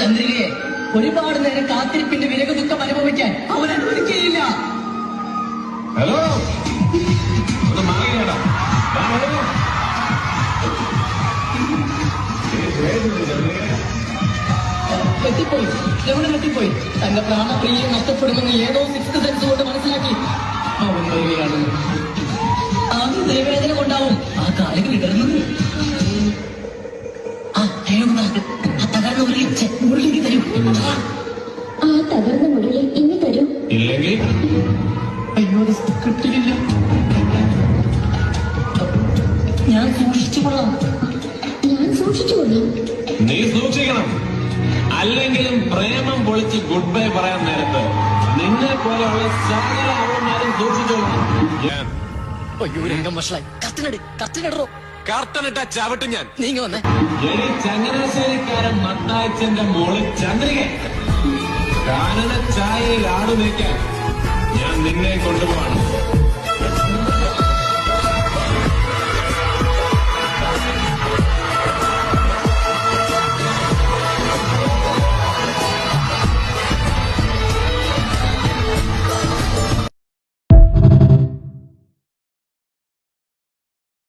ചന്ദ്രികയെ ഒരുപാട് നേരം കാത്തിരിപ്പിന്റെ വിരക ദുഃഖം അനുഭവിക്കാൻ അവൻ അനുവദിക്കുകയില്ല. ഹലോ, ഒന്ന് മാറിയാടാ. എത്തിപ്പോയി, രമണൻ എത്തിപ്പോയി. തന്റെ പ്രാണപ്രിയെ നഷ്ടപ്പെടുമെന്ന് ഏതോ സിക്സ്ത് സെൻസ് കൊണ്ട് മനസ്സിലാക്കി അവൻ വരികയാണ്. ആദ്യ ദൈവവേദന കൊണ്ടാവും ആ കാലുകൾ ഇടർന്നത്. ആ തകർന്ന മുരളിക്ക് തരൂ. ആ തകർന്ന മുരളി ഇനി തരൂ. ഇല്ലെങ്കിൽ അയ്യോ, അത് കിട്ടിയില്ല. ഞാൻ സൂക്ഷിച്ചു കൊള്ളാം. ഞാൻ സൂക്ഷിച്ചുകൊള്ളാം. നീ സൂക്ഷിക്കണം. അല്ലെങ്കിലും പ്രേമം പൊളിച്ച് ഗുഡ് ബൈ പറയാൻ നേരത്ത് നിന്നെ പോലെയുള്ള സകല അവന്മാരും സൂക്ഷിച്ചോളാം. ഞാൻ അയ്യോ, രംഗം വഷളായി. കർട്ടനിടറോ. കർട്ടനിട്ട ചവിട്ടും ഞാൻ. നീങ്ങ വന്നേ. എടി ചങ്ങനാശ്ശേരിക്കാരൻ നട്ടായച്ചന്റെ മോള് ചന്ദ്രിക കാനന ചായയിൽ ആടുമേക്കാൻ ഞാൻ നിന്നെ കൊണ്ടുപോകണം.